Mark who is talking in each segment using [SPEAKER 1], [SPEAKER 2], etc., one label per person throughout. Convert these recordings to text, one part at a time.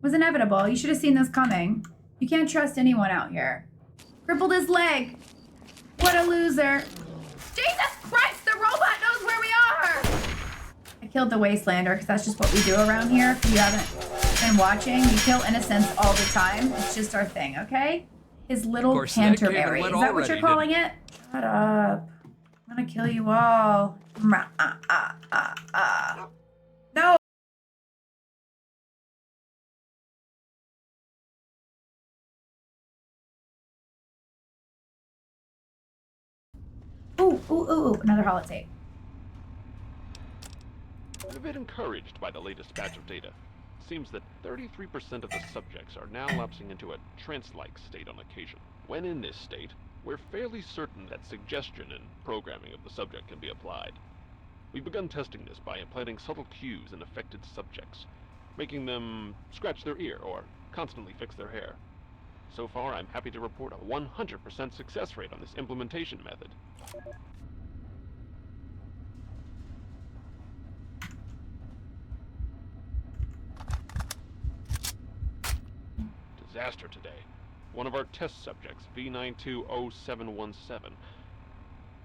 [SPEAKER 1] was inevitable. You should have seen this coming. You can't trust anyone out here. Crippled his leg. What a loser. Jesus Christ, the robot knows where we are! I killed the Wastelander because that's just what we do around here. If you haven't been watching, we kill innocents all the time. It's just our thing, okay? His little Canterbury. Is that what you're calling it? Shut up. I'm gonna kill you all. No! Ooh, another holotape.
[SPEAKER 2] I'm a bit encouraged by the latest batch of data. It seems that 33% of the subjects are now lapsing into a trance-like state on occasion. When in this state, we're fairly certain that suggestion and programming of the subject can be applied. We've begun testing this by implanting subtle cues in affected subjects, making them scratch their ear or constantly fix their hair. So far, I'm happy to report a 100% success rate on this implementation method. Disaster today. One of our test subjects, V920717,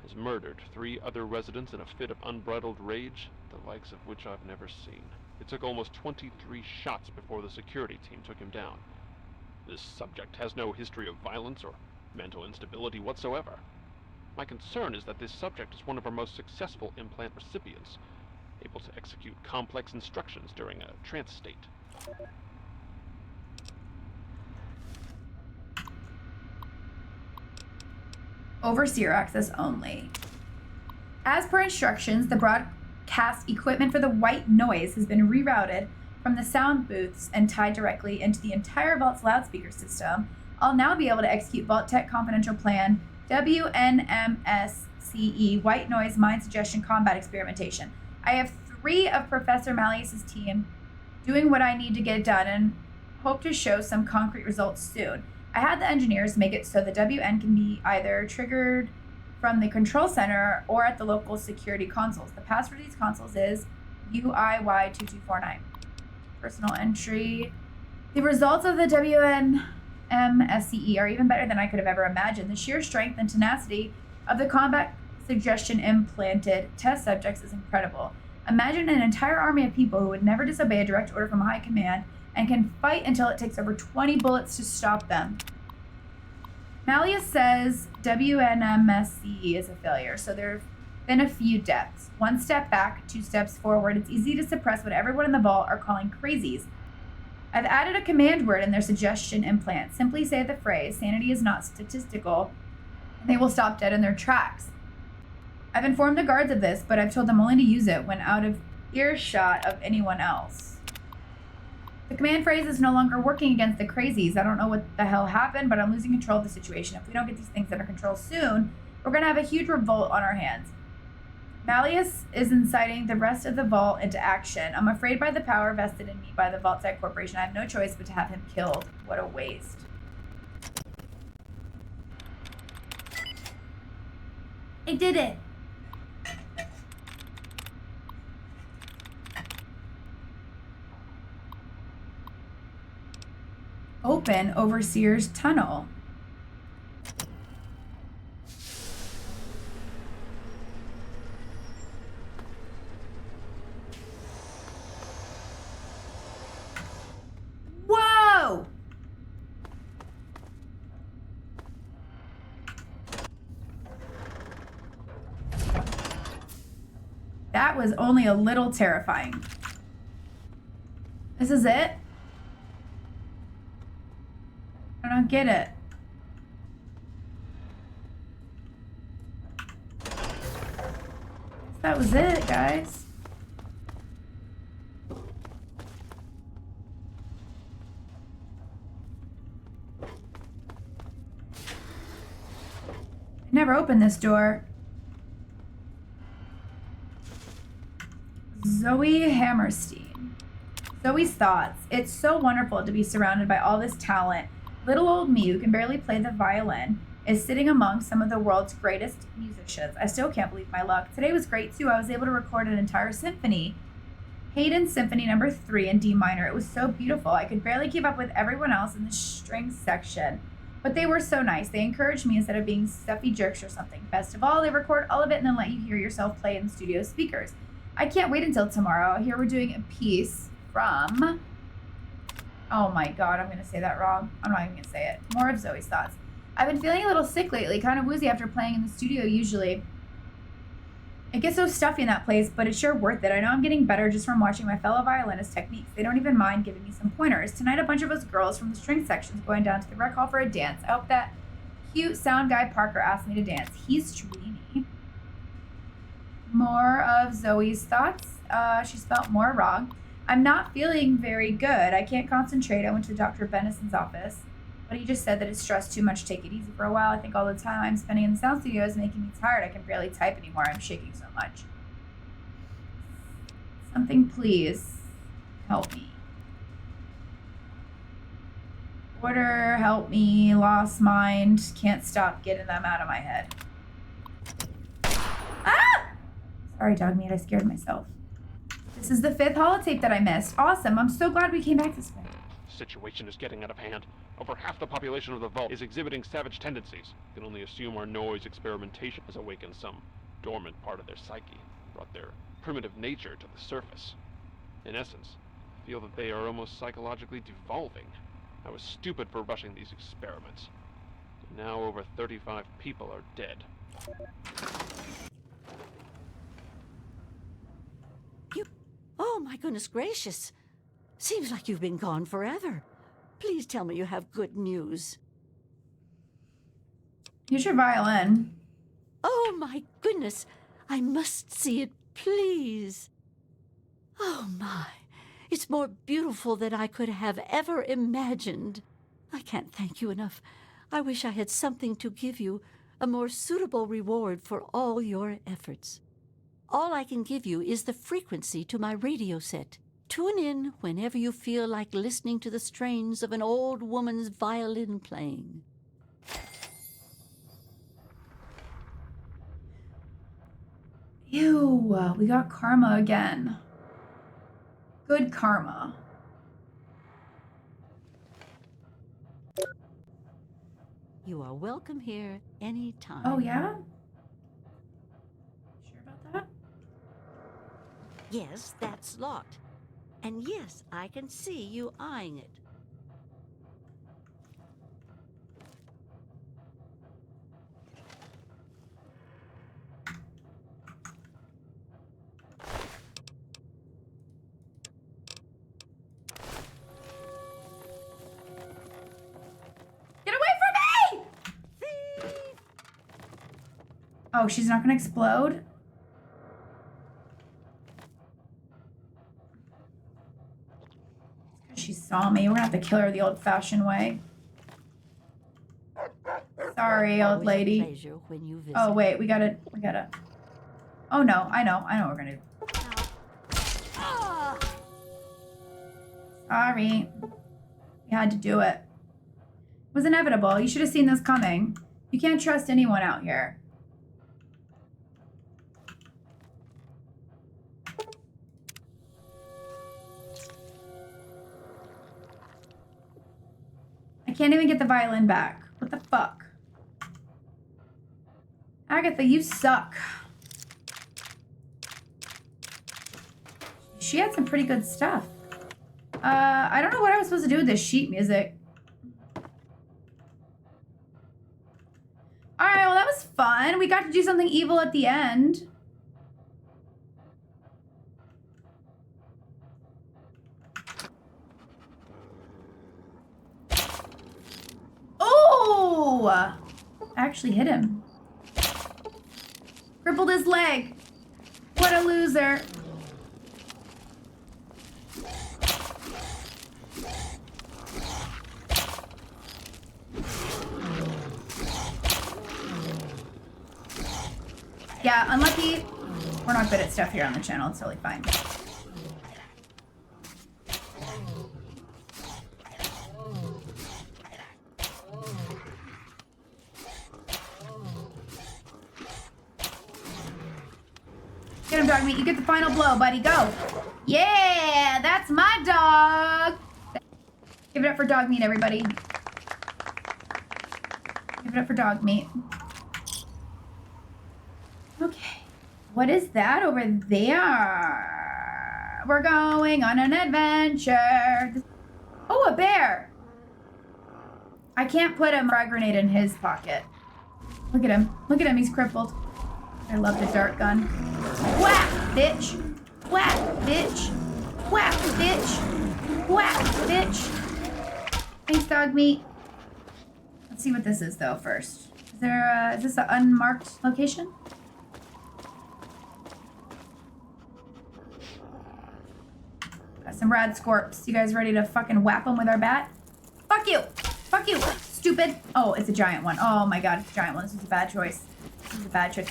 [SPEAKER 2] has murdered 3 other residents in a fit of unbridled rage, the likes of which I've never seen. It took almost 23 shots before the security team took him down. This subject has no history of violence or mental instability whatsoever. My concern is that this subject is one of our most successful implant recipients, able to execute complex instructions during a trance state.
[SPEAKER 1] Overseer access only. As per instructions, the broadcast equipment for the white noise has been rerouted from the sound booths and tied directly into the entire Vault's loudspeaker system. I'll now be able to execute Vault Tech Confidential Plan WNMSCE White Noise Mind Suggestion Combat Experimentation. I have 3 of Professor Malleus's team doing what I need to get done and hope to show some concrete results soon. I had the engineers make it so the WN can be either triggered from the control center or at the local security consoles. The password for these consoles is UIY2249. Personal entry. The results of the WNMSCE are even better than I could have ever imagined. The sheer strength and tenacity of the combat suggestion implanted test subjects is incredible. Imagine an entire army of people who would never disobey a direct order from high command and can fight until it takes over 20 bullets to stop them. Malleus says WNMSCE is a failure, so there have been a few deaths. 1 step back, 2 steps forward. It's easy to suppress what everyone in the vault are calling crazies. I've added a command word in their suggestion implant. Simply say the phrase, sanity is not statistical, and they will stop dead in their tracks. I've informed the guards of this, but I've told them only to use it when out of earshot of anyone else. The command phrase is no longer working against the crazies. I don't know what the hell happened, but I'm losing control of the situation. If we don't get these things under control soon, we're going to have a huge revolt on our hands. Malleus is inciting the rest of the vault into action. I'm afraid by the power vested in me by the Vault Tech Corporation, I have no choice but to have him killed. What a waste. I did it. Open Overseer's tunnel. Whoa! That was only a little terrifying. This is it? I don't get it. That was it, guys. I never opened this door. Zoe Hammerstein. Zoe's thoughts. It's so wonderful to be surrounded by all this talent. Little old me, who can barely play the violin, is sitting among some of the world's greatest musicians. I still can't believe my luck. Today was great, too. I was able to record an entire symphony Haydn Symphony No. 3 in D minor. It was so beautiful. I could barely keep up with everyone else in the strings section. But they were so nice. They encouraged me instead of being stuffy jerks or something. Best of all, they record all of it and then let you hear yourself play in the studio speakers. I can't wait until tomorrow. Here we're doing a piece from... Oh my god, I'm going to say that wrong. I'm not even going to say it. More of Zoe's thoughts. I've been feeling a little sick lately, kind of woozy after playing in the studio usually. It gets so stuffy in that place, but it's sure worth it. I know I'm getting better just from watching my fellow violinists' techniques. They don't even mind giving me some pointers. Tonight, a bunch of us girls from the string section is going down to the rec hall for a dance. I hope that cute sound guy Parker asked me to dance. He's dreamy. More of Zoe's thoughts. She spelled more wrong. I'm not feeling very good. I can't concentrate. I went to Dr. Benison's office, but he just said that it's stressed too much. Take it easy for a while. I think all the time I'm spending in the sound studio is making me tired. I can barely type anymore. I'm shaking so much. Something, please. Help me. Order, help me. Lost mind. Can't stop getting them out of my head. Ah! Sorry, dog meat. I scared myself. This is the 5th holotape that I missed. Awesome. I'm so glad we came back this way.
[SPEAKER 2] The situation is getting out of hand. Over half the population of the vault is exhibiting savage tendencies. You can only assume our noise experimentation has awakened some dormant part of their psyche, brought their primitive nature to the surface. In essence, I feel that they are almost psychologically devolving. I was stupid for rushing these experiments. Now over 35 people are dead.
[SPEAKER 3] Oh, my goodness gracious. Seems like you've been gone forever. Please tell me you have good news.
[SPEAKER 1] Here's your violin.
[SPEAKER 3] Oh, my goodness. I must see it, please. Oh, my. It's more beautiful than I could have ever imagined. I can't thank you enough. I wish I had something to give you, a more suitable reward for all your efforts. All I can give you is the frequency to my radio set. Tune in whenever you feel like listening to the strains of an old woman's violin playing.
[SPEAKER 1] Ew, we got karma again. Good karma.
[SPEAKER 3] You are welcome here anytime.
[SPEAKER 1] Oh, yeah? Sure about that?
[SPEAKER 3] Yes, that's locked. And yes, I can see you eyeing it.
[SPEAKER 1] Get away from me! Oh, she's not gonna explode? She saw me. We're gonna have to kill her the old-fashioned way. Sorry, old lady.
[SPEAKER 3] Pleasure when you visit.
[SPEAKER 1] Oh, wait, we gotta... Oh, no, I know what we're gonna do. Sorry. We had to do it. It was inevitable. You should have seen this coming. You can't trust anyone out here. I can't even get the violin back. What the fuck? Agatha, you suck. She had some pretty good stuff. I don't know what I was supposed to do with this sheet music. Alright, well that was fun. We got to do something evil at the end. Oh! I actually hit him. Crippled his leg. What a loser. Yeah, unlucky. We're not good at stuff here on the channel. It's totally fine. Get him, dog meat. You get the final blow, buddy. Go. Yeah. my dog. Give it up for dog meat, everybody. Give it up for dog meat. Okay. What is that over there? We're going on an adventure. Oh, a bear. I can't put a frag grenade in his pocket. Look at him. Look at him. He's crippled. I love the dart gun. Whack, bitch. Whack, bitch. Whack, bitch. Whack, bitch. Thanks, dog meat. Let's see what this is, though, first. Is this an unmarked location? Got some rad scorps. You guys ready to fucking whap them with our bat? Fuck you. Fuck you, stupid. Oh, it's a giant one. Oh my god, it's a giant one. This is a bad choice. This is a bad choice.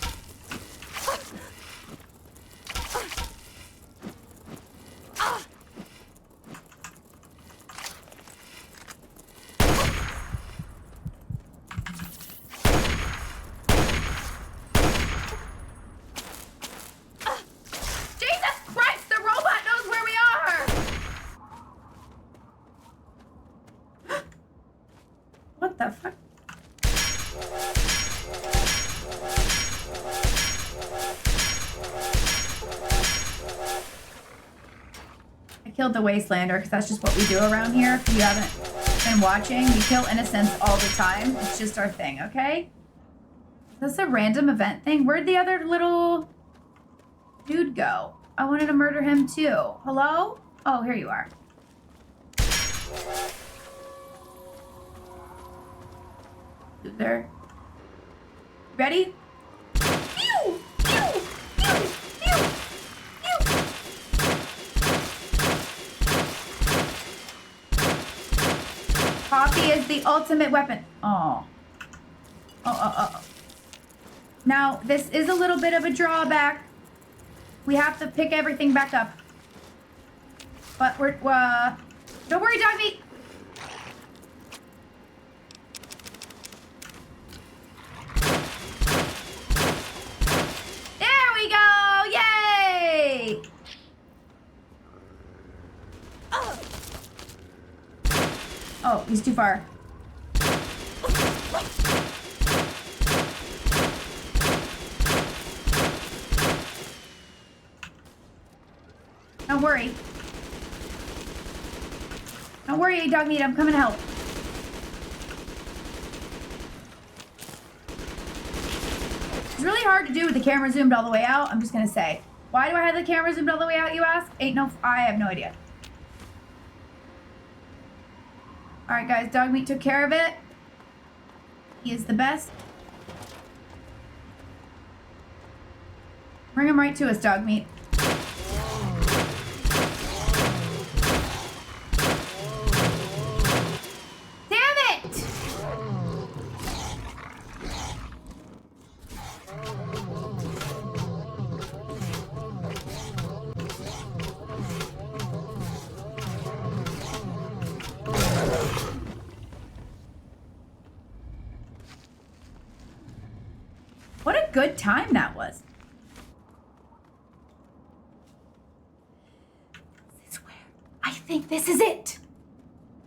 [SPEAKER 1] Jesus Christ, the robot knows where we are! What the fuck? I killed the Wastelander because that's just what we do around here. If you haven't been watching, we kill innocents all the time. It's just our thing, okay? Is this a random event thing? Where'd the other little dude go? I wanted to murder him too. Hello? Oh, here you are. There. Ready? Pew! Pew! Pew! Pew! Pew! Coffee is the ultimate weapon. Oh. Oh. Now, this is a little bit of a drawback. We have to pick everything back up. But we're, don't worry, dog meat. There we go! Yay! Oh, he's too far. Don't worry. Don't worry, dog meat. I'm coming to help. It's really hard to do with the camera zoomed all the way out. I'm just gonna say. Why do I have the camera zoomed all the way out, you ask? I have no idea. Alright guys, dog meat took care of it. He is the best. Bring him right to us, dog meat. Damn it! What a good time that was. This is where I think this is it.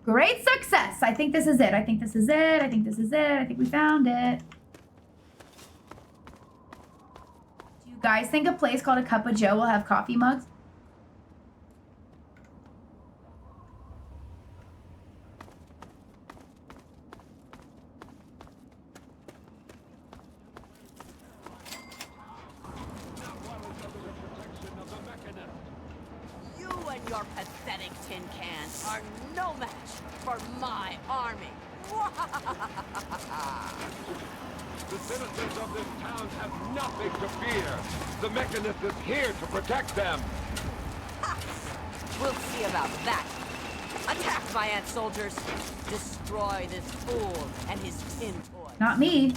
[SPEAKER 1] Great success. I think this is it. I think this is it. I think this is it. I think we found it. Do you guys think a place called A Cup of Joe will have coffee mugs?
[SPEAKER 4] You and your pathetic tin cans are no match for my army.
[SPEAKER 5] The citizens of this town have nothing to fear. The Mechanist is here to protect them.
[SPEAKER 4] We'll see about that. Attack, my ant soldiers. Destroy this fool and his tin toy.
[SPEAKER 1] Not me.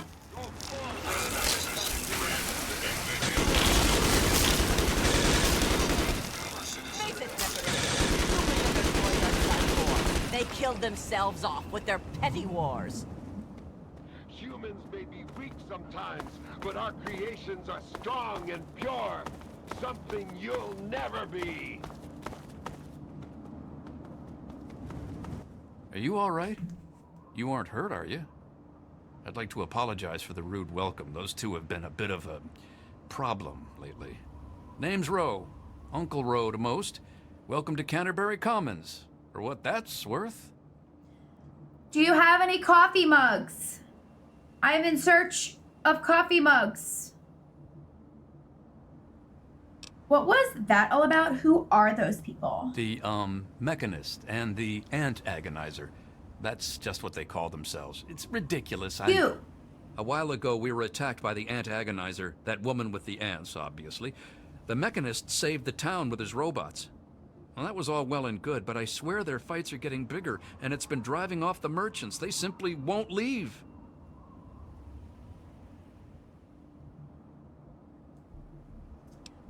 [SPEAKER 4] Face it, Mechanist. You and your toys are done for. They killed themselves off with their petty wars.
[SPEAKER 5] Humans may be weak sometimes, but our creations are strong and pure. Something you'll never be.
[SPEAKER 6] Are you all right? You aren't hurt, are you? I'd like to apologize for the rude welcome. Those two have been a bit of a problem lately. Name's Rowe. Uncle Rowe to most. Welcome to Canterbury Commons. For what that's worth.
[SPEAKER 1] Do you have any coffee mugs? I'm in search of coffee mugs. What was that all about? Who are those people?
[SPEAKER 6] The, Mechanist and the Ant Agonizer. That's just what they call themselves. It's ridiculous.
[SPEAKER 1] You.
[SPEAKER 6] A while ago, we were attacked by the Ant Agonizer, that woman with the ants, obviously. The Mechanist saved the town with his robots. Well, that was all well and good, but I swear their fights are getting bigger, and it's been driving off the merchants. They simply won't leave.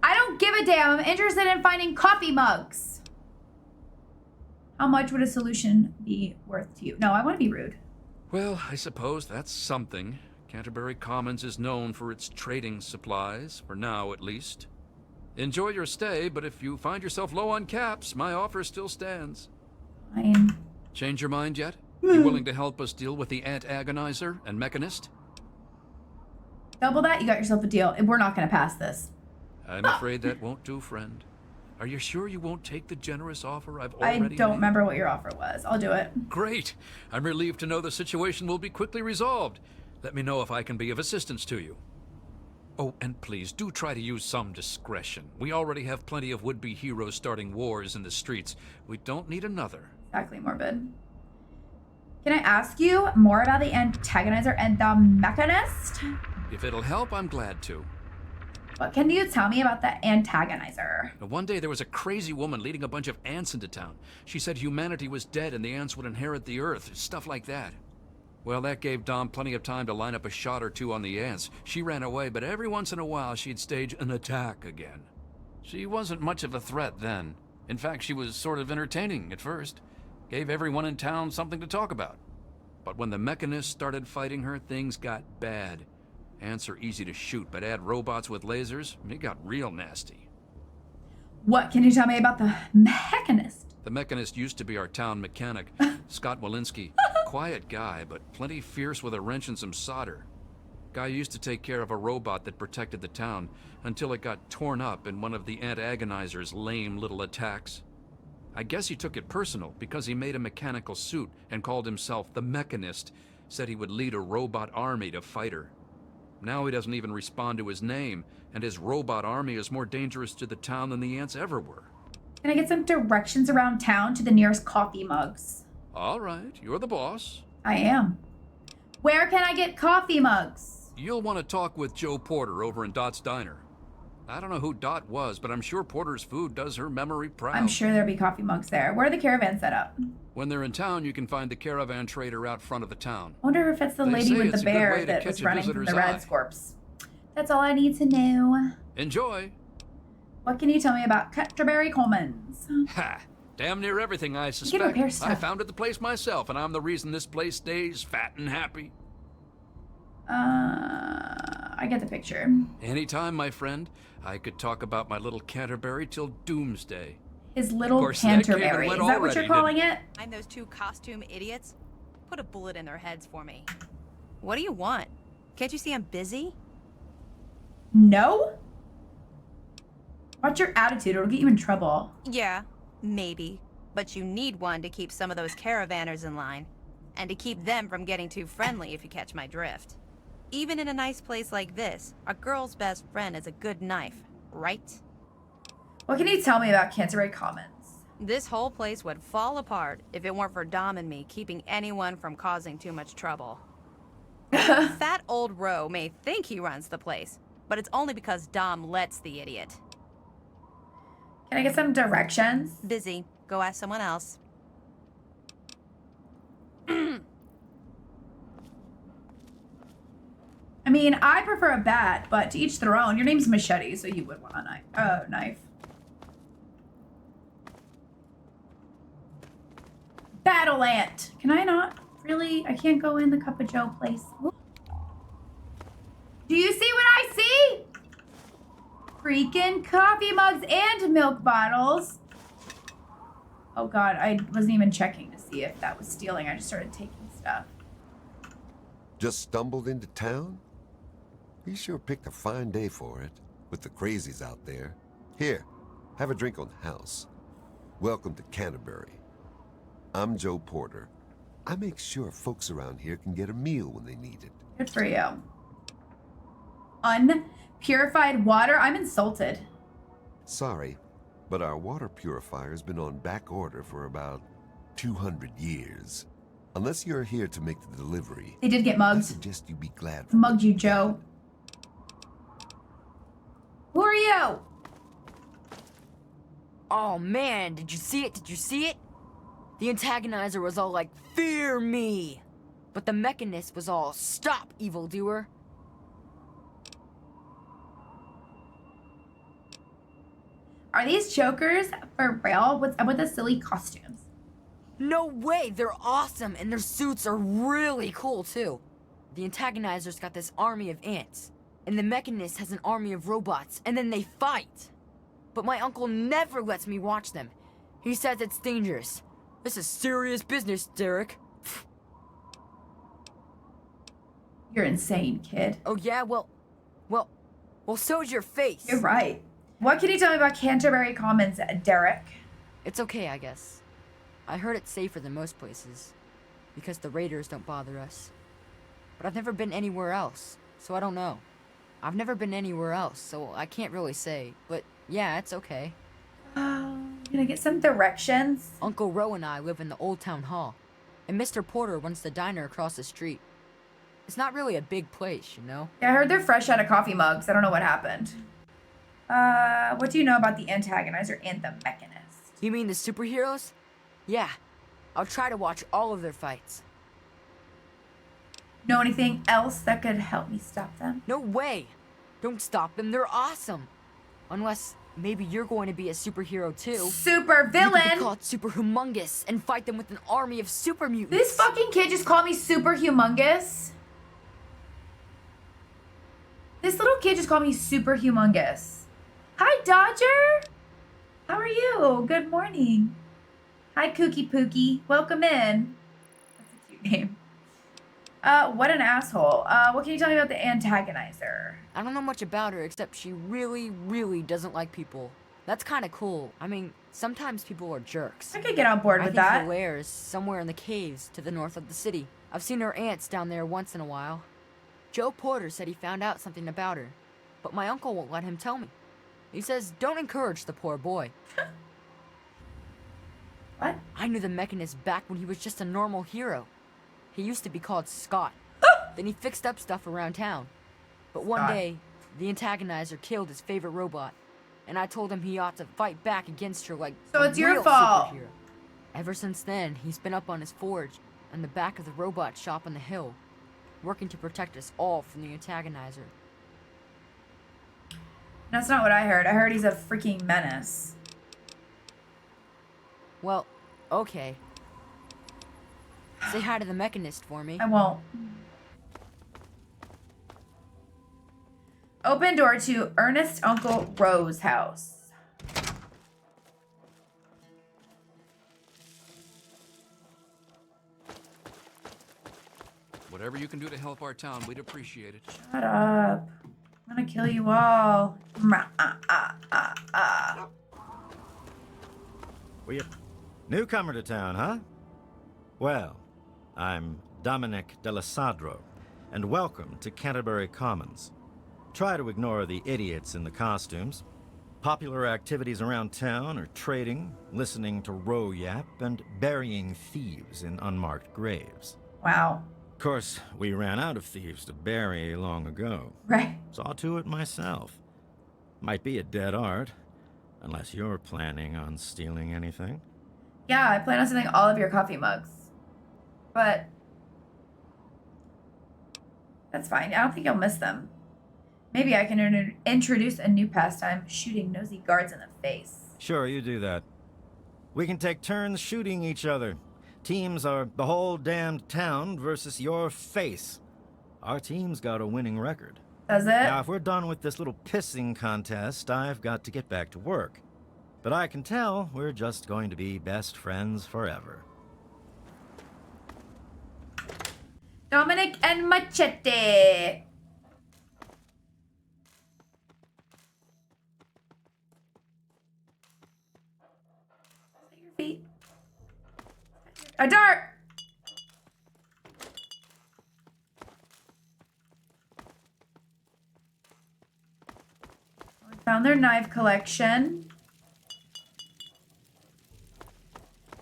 [SPEAKER 1] I don't give a damn. I'm interested in finding coffee mugs. How much would a solution be worth to you? No, I want to be rude.
[SPEAKER 6] Well, I suppose that's something. Canterbury Commons is known for its trading supplies, for now at least. Enjoy your stay, but if you find yourself low on caps, my offer still stands.
[SPEAKER 1] Fine.
[SPEAKER 6] Change your mind yet? You willing to help us deal with the Ant Agonizer and Mechanist?
[SPEAKER 1] Double that, you got yourself a deal. We're not going to pass this.
[SPEAKER 6] I'm afraid that won't do, friend. Are you sure you won't take the generous offer I've already
[SPEAKER 1] I don't
[SPEAKER 6] made?
[SPEAKER 1] remember what your offer was. I'll do it.
[SPEAKER 6] Great. I'm relieved to know the situation will be quickly resolved. Let me know if I can be of assistance to you. Oh, and please, do try to use some discretion. We already have plenty of would-be heroes starting wars in the streets. We don't need another.
[SPEAKER 1] Exactly, Morbid. Can I ask you more about the Antagonizer and the Mechanist?
[SPEAKER 6] If it'll help, I'm glad to.
[SPEAKER 1] What can you tell me about the Antagonizer?
[SPEAKER 6] Now, one day there was a crazy woman leading a bunch of ants into town. She said humanity was dead and the ants would inherit the earth, stuff like that. Well, that gave Dom plenty of time to line up a shot or two on the ants. She ran away, but every once in a while she'd stage an attack again. She wasn't much of a threat then. In fact, she was sort of entertaining at first. Gave everyone in town something to talk about. But when the Mechanists started fighting her, things got bad. Ants are easy to shoot, but add robots with lasers, and it got real nasty.
[SPEAKER 1] What can you tell me about the Mechanist?
[SPEAKER 6] The Mechanist used to be our town mechanic, Scott Walensky. Quiet guy, but plenty fierce with a wrench and some solder. Guy used to take care of a robot that protected the town until it got torn up in one of the Ant Agonizer's lame little attacks. I guess he took it personal because he made a mechanical suit and called himself the Mechanist, said he would lead a robot army to fight her. Now he doesn't even respond to his name, and his robot army is more dangerous to the town than the ants ever were.
[SPEAKER 1] Can I get some directions around town to the nearest coffee mugs?
[SPEAKER 6] All right, you're the boss.
[SPEAKER 1] I am. Where can I get coffee mugs?
[SPEAKER 6] You'll want to talk with Joe Porter over in Dot's Diner. I don't know who Dot was, but I'm sure Porter's food does her memory proud.
[SPEAKER 1] I'm sure there'll be coffee mugs there. Where are the caravans set up?
[SPEAKER 6] When they're in town, you can find the caravan trader out front of the town.
[SPEAKER 1] I wonder if it's the
[SPEAKER 6] They
[SPEAKER 1] lady
[SPEAKER 6] say
[SPEAKER 1] with
[SPEAKER 6] it's
[SPEAKER 1] the
[SPEAKER 6] a good way
[SPEAKER 1] bear
[SPEAKER 6] to
[SPEAKER 1] that
[SPEAKER 6] catch
[SPEAKER 1] was
[SPEAKER 6] a
[SPEAKER 1] running from the
[SPEAKER 6] visitor's
[SPEAKER 1] Red
[SPEAKER 6] eye.
[SPEAKER 1] Scorps. That's all I need to know.
[SPEAKER 6] Enjoy!
[SPEAKER 1] What can you tell me about Canterbury Commons?
[SPEAKER 6] Ha! Damn near everything, I
[SPEAKER 1] You
[SPEAKER 6] suspect.
[SPEAKER 1] can repair
[SPEAKER 6] I
[SPEAKER 1] stuff.
[SPEAKER 6] founded the place myself, and I'm the reason this place stays fat and happy.
[SPEAKER 1] I get the picture.
[SPEAKER 6] Anytime, my friend. I could talk about my little Canterbury till doomsday.
[SPEAKER 1] His little
[SPEAKER 6] Of course, that came and
[SPEAKER 1] Canterbury.
[SPEAKER 6] went
[SPEAKER 1] Is that what you're
[SPEAKER 6] already,
[SPEAKER 1] calling it?
[SPEAKER 4] Find those two costume idiots? Put a bullet in their heads for me. What do you want? Can't you see I'm busy?
[SPEAKER 1] No? Watch your attitude. It'll get you in trouble.
[SPEAKER 4] Yeah, maybe. But you need one to keep some of those caravanners in line. And to keep them from getting too friendly, if you catch my drift. Even in a nice place like this, a girl's best friend is a good knife, right?
[SPEAKER 1] What can you tell me about Canterbury Commons?
[SPEAKER 4] This whole place would fall apart if it weren't for Dom and me keeping anyone from causing too much trouble. Fat old Rowe may think he runs the place, but it's only because Dom lets the idiot.
[SPEAKER 1] Can I get some directions?
[SPEAKER 4] Busy. Go ask someone else.
[SPEAKER 1] I mean, I prefer a bat, but to each their own. Your name's Machete, so you would want a knife. Knife. Battle Ant. Can I not? Really? I can't go in the Cup of Joe place. Do you see what I see? Freaking coffee mugs and milk bottles. Oh god, I wasn't even checking to see if that was stealing. I just started taking stuff.
[SPEAKER 7] Just stumbled into town? You sure picked a fine day for it, with the crazies out there. Here, have a drink on the house. Welcome to Canterbury. I'm Joe Porter. I make sure folks around here can get a meal when they need it.
[SPEAKER 1] Good for you. Unpurified water? I'm insulted.
[SPEAKER 7] Sorry, but our water purifier's been on back order for about 200 years. Unless you're here to make the delivery,
[SPEAKER 1] They did get
[SPEAKER 7] I
[SPEAKER 1] mugged.
[SPEAKER 7] suggest you be glad for
[SPEAKER 1] Mugged
[SPEAKER 7] what
[SPEAKER 1] you,
[SPEAKER 7] got.
[SPEAKER 1] Joe. Who are you?
[SPEAKER 8] Oh man, did you see it? Did you see it? The antagonizer was all like, "Fear me!" But the mechanist was all, "Stop, evildoer!"
[SPEAKER 1] Are these chokers for real? What's up with the silly costumes?
[SPEAKER 8] No way, they're awesome, and their suits are really cool too. The antagonizer's got this army of ants, and the mechanist has an army of robots, and then they fight. But my uncle never lets me watch them. He says it's dangerous. This is serious business, Derek.
[SPEAKER 1] You're insane, kid.
[SPEAKER 8] Oh yeah, well, so's your face.
[SPEAKER 1] You're right. What can you tell me about Canterbury Commons, Derek?
[SPEAKER 8] It's okay, I guess. I heard it's safer than most places, because the raiders don't bother us. But I've never been anywhere else, so I don't know. I've never been anywhere else, so I can't really say. But yeah, it's okay.
[SPEAKER 1] Gonna get some directions.
[SPEAKER 8] Uncle Roe and I live in the Old Town Hall, and Mr. Porter runs the diner across the street. It's not really a big place, you know?
[SPEAKER 1] Yeah, I heard they're fresh out of coffee mugs. I don't know what happened. What do you know about the antagonizer and the mechanist?
[SPEAKER 8] You mean the superheroes? Yeah. I'll try to watch all of their fights.
[SPEAKER 1] Know anything else that could help me stop them?
[SPEAKER 8] No way! Don't stop them, they're awesome! Unless maybe you're going to be a superhero too.
[SPEAKER 1] Super
[SPEAKER 8] You could be
[SPEAKER 1] villain!
[SPEAKER 8] called super humongous and fight them with an army of super mutants.
[SPEAKER 1] This fucking kid just called me super humongous. This little kid just called me super humongous. Hi, Dodger! How are you? Good morning. Hi, Kooky Pookie. Welcome in. That's a cute name. What an asshole. What can you tell me about the antagonizer?
[SPEAKER 8] I don't know much about her except she really, really doesn't like people. That's kind of cool. I mean, sometimes people are jerks.
[SPEAKER 1] I could get on board
[SPEAKER 8] I
[SPEAKER 1] with
[SPEAKER 8] think
[SPEAKER 1] that.
[SPEAKER 8] her lair is somewhere in the caves to the north of the city. I've seen her ants down there once in a while. Joe Porter said he found out something about her, but my uncle won't let him tell me. He says, don't encourage the poor boy.
[SPEAKER 1] What?
[SPEAKER 8] I knew the mechanist back when he was just a normal hero. He used to be called Scott. Then he fixed up stuff around town. But one
[SPEAKER 1] Scott.
[SPEAKER 8] day, the antagonizer killed his favorite robot, and I told him he ought to fight back against her like
[SPEAKER 1] So
[SPEAKER 8] a
[SPEAKER 1] it's your
[SPEAKER 8] real
[SPEAKER 1] fault.
[SPEAKER 8] superhero. Ever since then, he's been up on his forge and the back of the robot shop on the hill, working to protect us all from the antagonizer.
[SPEAKER 1] That's not what I heard. I heard he's a freaking menace.
[SPEAKER 8] Well, okay. Say hi to the mechanist for me.
[SPEAKER 1] I won't. Open door to Ernest Uncle Rose's house.
[SPEAKER 6] Whatever you can do to help our town, we'd appreciate it.
[SPEAKER 1] Shut up. I'm gonna kill you all.
[SPEAKER 9] Were you newcomer to town, huh? Well, I'm Dominic Delasadro, and welcome to Canterbury Commons. Try to ignore the idiots in the costumes. Popular activities around town are trading, listening to row yap, and burying thieves in unmarked graves.
[SPEAKER 1] Wow.
[SPEAKER 9] Of course, we ran out of thieves to bury long ago.
[SPEAKER 1] Right.
[SPEAKER 9] Saw to it myself. Might be a dead art, unless you're planning on stealing anything.
[SPEAKER 1] Yeah, I plan on stealing all of your coffee mugs. But that's fine. I don't think you'll miss them. Maybe I can introduce a new pastime, shooting nosy guards in the face.
[SPEAKER 9] Sure, you do that. We can take turns shooting each other. Teams are the whole damned town versus your face. Our team's got a winning record.
[SPEAKER 1] Does it?
[SPEAKER 9] Now, if we're done with this little pissing contest, I've got to get back to work. But I can tell we're just going to be best friends forever.
[SPEAKER 1] Dominic and Machete. Your feet. A dart. We found their knife collection.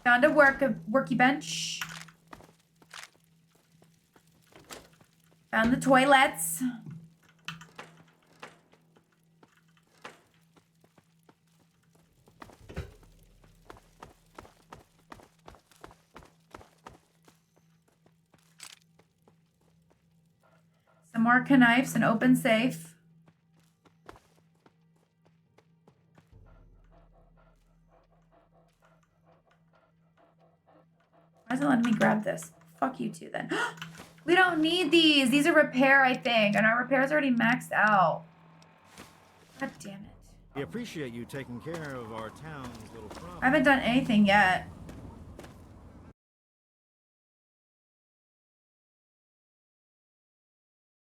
[SPEAKER 1] Found a worky bench. Found the toilets. Some more knives, an open safe. Why isn't it letting me grab this? Fuck you two then. We don't need these. These are repair, I think. And our repair's already maxed out. God damn it.
[SPEAKER 9] We appreciate you taking care of our town's little problem.
[SPEAKER 1] I haven't done anything yet.